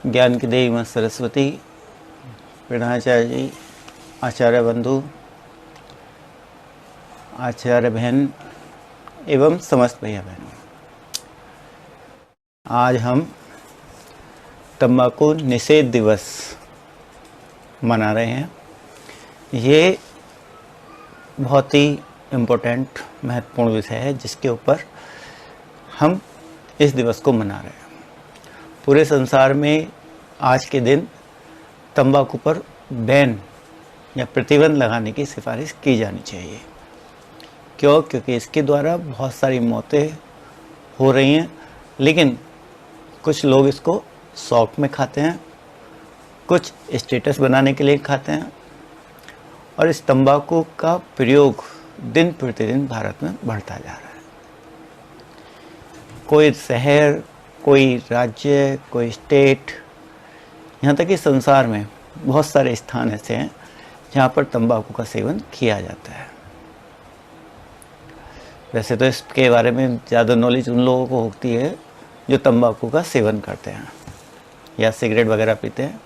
ज्ञान की देवी माँ सरस्वती, प्रणाचार्य जी, आचार्य बंधु, आचार्य बहन एवं समस्त भैया बहन, आज हम तंबाकू निषेध दिवस मना रहे हैं। ये बहुत ही इम्पोर्टेंट महत्वपूर्ण विषय है जिसके ऊपर हम इस दिवस को मना रहे हैं। पूरे संसार में आज के दिन तंबाकू पर बैन या प्रतिबंध लगाने की सिफारिश की जानी चाहिए। क्यों? क्योंकि इसके द्वारा बहुत सारी मौतें हो रही हैं, लेकिन कुछ लोग इसको शौक में खाते हैं, कुछ स्टेटस बनाने के लिए खाते हैं और इस तंबाकू का प्रयोग दिन प्रतिदिन भारत में बढ़ता जा रहा है। कोई शहर, कोई राज्य, कोई स्टेट, यहाँ तक कि संसार में बहुत सारे स्थान ऐसे हैं जहाँ पर तंबाकू का सेवन किया जाता है। वैसे तो इसके बारे में ज़्यादा नॉलेज उन लोगों को होती है जो तंबाकू का सेवन करते हैं या सिगरेट वगैरह पीते हैं।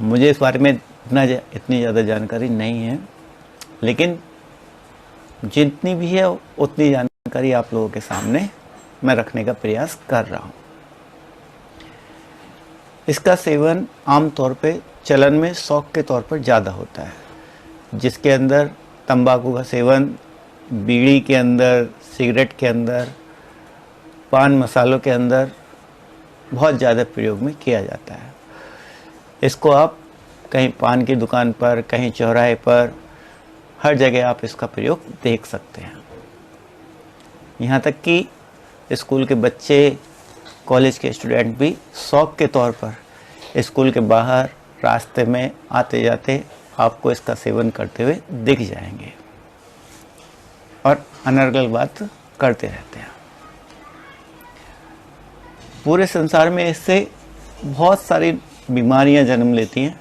मुझे इस बारे में इतनी ज़्यादा जानकारी नहीं है, लेकिन जितनी भी है उतनी जानकारी आप लोगों के सामने मैं रखने का प्रयास कर रहा हूँ। इसका सेवन आमतौर पे चलन में शौक के तौर पर ज़्यादा होता है, जिसके अंदर तंबाकू का सेवन बीड़ी के अंदर, सिगरेट के अंदर, पान मसालों के अंदर बहुत ज़्यादा प्रयोग में किया जाता है। इसको आप कहीं पान की दुकान पर, कहीं चौराहे पर, हर जगह आप इसका प्रयोग देख सकते हैं। यहाँ तक कि स्कूल के बच्चे, कॉलेज के स्टूडेंट भी शौक के तौर पर स्कूल के बाहर रास्ते में आते जाते आपको इसका सेवन करते हुए दिख जाएंगे और अनर्गल बात करते रहते हैं। पूरे संसार में इससे बहुत सारी बीमारियां जन्म लेती हैं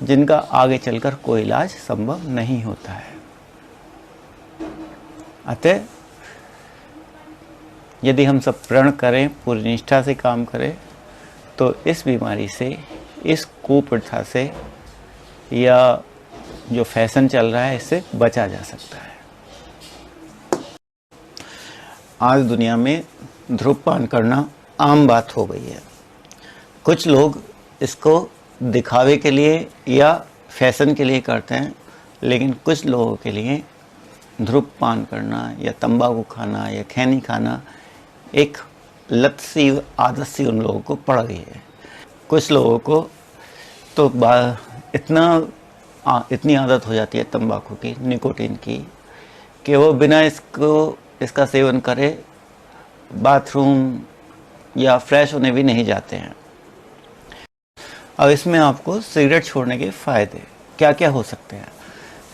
जिनका आगे चलकर कोई इलाज संभव नहीं होता है। अतः यदि हम सब प्रण करें, पूरी निष्ठा से काम करें, तो इस बीमारी से, इस कुप्रथा से या जो फैशन चल रहा है इससे बचा जा सकता है। आज दुनिया में धूम्रपान करना आम बात हो गई है। कुछ लोग इसको दिखावे के लिए या फैशन के लिए करते हैं, लेकिन कुछ लोगों के लिए धूम्रपान करना या तंबाकू खाना या खैनी खाना एक लत सी, आदत सी उन लोगों को पड़ गई है। कुछ लोगों को तो इतनी आदत हो जाती है तंबाकू की, निकोटीन की, कि वो बिना इसका सेवन करे बाथरूम या फ्रेश होने भी नहीं जाते हैं। अब इसमें आपको सिगरेट छोड़ने के फ़ायदे क्या क्या हो सकते हैं।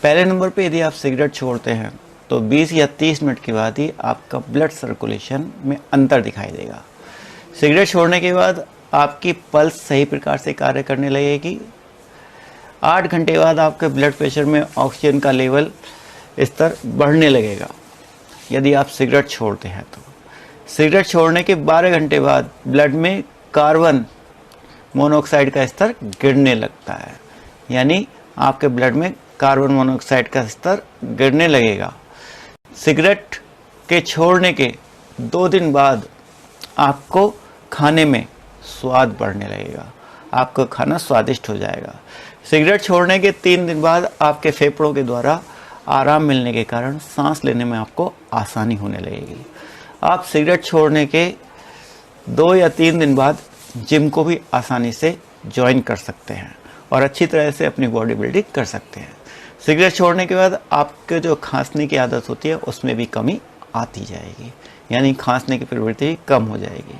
पहले नंबर पे यदि आप सिगरेट छोड़ते हैं तो 20 या 30 मिनट के बाद ही आपका ब्लड सर्कुलेशन में अंतर दिखाई देगा। सिगरेट छोड़ने के बाद आपकी पल्स सही प्रकार से कार्य करने लगेगी। 8 घंटे बाद आपके ब्लड प्रेशर में ऑक्सीजन का लेवल स्तर बढ़ने लगेगा यदि आप सिगरेट छोड़ते हैं तो। सिगरेट छोड़ने के 12 घंटे बाद ब्लड में कार्बन मोनोऑक्साइड का स्तर गिरने लगता है, यानी आपके ब्लड में कार्बन मोनोऑक्साइड का स्तर गिरने लगेगा। सिगरेट के छोड़ने के 2 दिन बाद आपको खाने में स्वाद बढ़ने लगेगा, आपका खाना स्वादिष्ट हो जाएगा। सिगरेट छोड़ने के 3 दिन बाद आपके फेफड़ों के द्वारा आराम मिलने के कारण सांस लेने में आपको आसानी होने लगेगी। आप सिगरेट छोड़ने के 2 या 3 दिन बाद जिम को भी आसानी से ज्वाइन कर सकते हैं और अच्छी तरह से अपनी बॉडी बिल्डिंग कर सकते हैं। सिगरेट छोड़ने के बाद आपके जो खांसने की आदत होती है उसमें भी कमी आती जाएगी, यानी खांसने की प्रवृत्ति कम हो जाएगी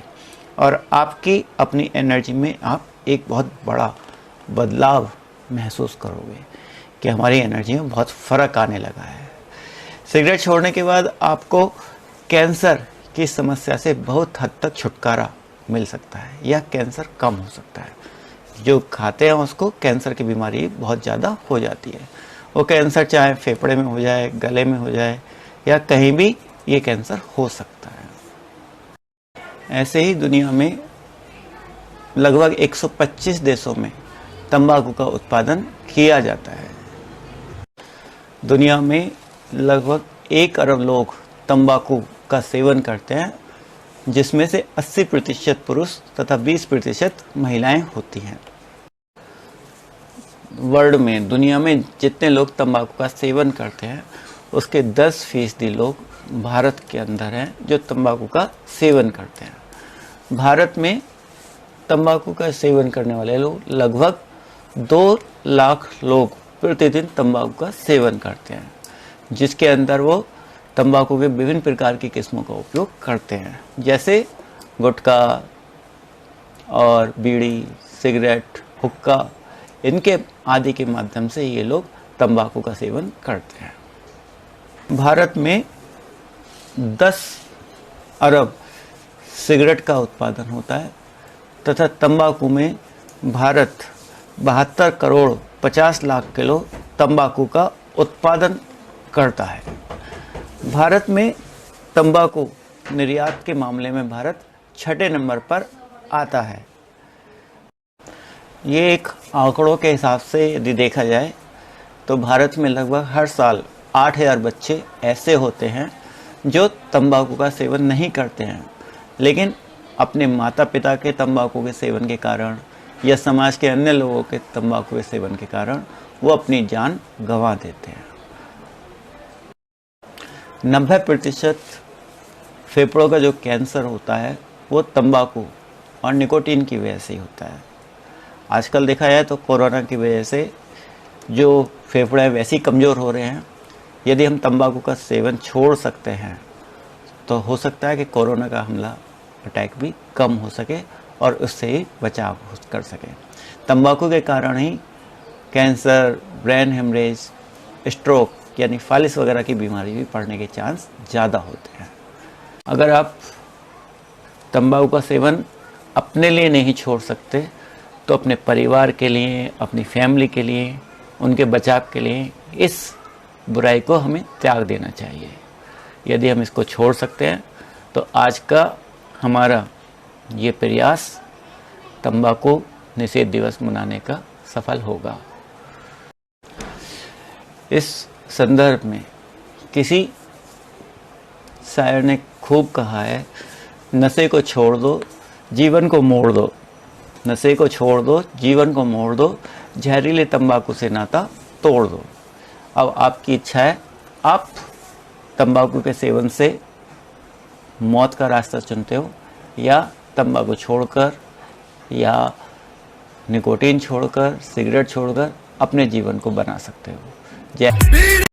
और आपकी अपनी एनर्जी में आप एक बहुत बड़ा बदलाव महसूस करोगे कि हमारी एनर्जी में बहुत फ़र्क आने लगा है। सिगरेट छोड़ने के बाद आपको कैंसर की समस्या से बहुत हद तक छुटकारा मिल सकता है या कैंसर कम हो सकता है। जो खाते हैं उसको कैंसर की बीमारी बहुत ज़्यादा हो जाती है। वो कैंसर चाहे फेफड़े में हो जाए, गले में हो जाए या कहीं भी ये कैंसर हो सकता है। ऐसे ही दुनिया में लगभग 125 देशों में तंबाकू का उत्पादन किया जाता है। दुनिया में लगभग 1 अरब लोग तंबाकू का सेवन करते हैं, जिसमें से 80% पुरुष तथा 20% महिलाएं होती हैं। वर्ल्ड में, दुनिया में जितने लोग तंबाकू का सेवन करते हैं उसके 10% लोग भारत के अंदर हैं जो तंबाकू का सेवन करते हैं। भारत में तंबाकू का सेवन करने वाले लोग लगभग 2 लाख लोग प्रतिदिन तंबाकू का सेवन करते हैं, जिसके अंदर वो तंबाकू के विभिन्न प्रकार की किस्मों का उपयोग करते हैं, जैसे गुटखा और बीड़ी, सिगरेट, हुक्का, इनके आदि के माध्यम से ये लोग तंबाकू का सेवन करते हैं। भारत में 10 अरब सिगरेट का उत्पादन होता है तथा तंबाकू में भारत 72 करोड़ 50 लाख किलो तंबाकू का उत्पादन करता है। भारत में तंबाकू निर्यात के मामले में भारत 6ठे नंबर पर आता है। ये एक आंकड़ों के हिसाब से यदि देखा जाए तो भारत में लगभग हर साल 8000 बच्चे ऐसे होते हैं जो तंबाकू का सेवन नहीं करते हैं, लेकिन अपने माता पिता के तंबाकू के सेवन के कारण या समाज के अन्य लोगों के तंबाकू के सेवन के कारण वो अपनी जान गंवा देते हैं। 90% फेफड़ों का जो कैंसर होता है वो तंबाकू और निकोटीन की वजह से ही होता है। आजकल देखा जाए तो कोरोना की वजह से जो फेफड़े वैसे ही कमज़ोर हो रहे हैं। यदि हम तंबाकू का सेवन छोड़ सकते हैं तो हो सकता है कि कोरोना का हमला, अटैक भी कम हो सके और उससे ही बचाव कर सके। तंबाकू के कारण ही कैंसर, ब्रेन हेमरेज, स्ट्रोक यानी फालिस वगैरह की बीमारी भी पड़ने के चांस ज़्यादा होते हैं। अगर आप तंबाकू का सेवन अपने लिए नहीं छोड़ सकते तो अपने परिवार के लिए, अपनी फैमिली के लिए, उनके बचाव के लिए इस बुराई को हमें त्याग देना चाहिए। यदि हम इसको छोड़ सकते हैं तो आज का हमारा ये प्रयास तंबाकू निषेध दिवस मनाने का सफल होगा। इस संदर्भ में किसी शायर ने खूब कहा है, नशे को छोड़ दो, जीवन को मोड़ दो, नशे को छोड़ दो, जीवन को मोड़ दो, जहरीले तंबाकू से नाता तोड़ दो। अब आपकी इच्छा है, आप तंबाकू के सेवन से मौत का रास्ता चुनते हो या तंबाकू छोड़कर या निकोटीन छोड़कर, सिगरेट छोड़कर अपने जीवन को बना सकते हो। जय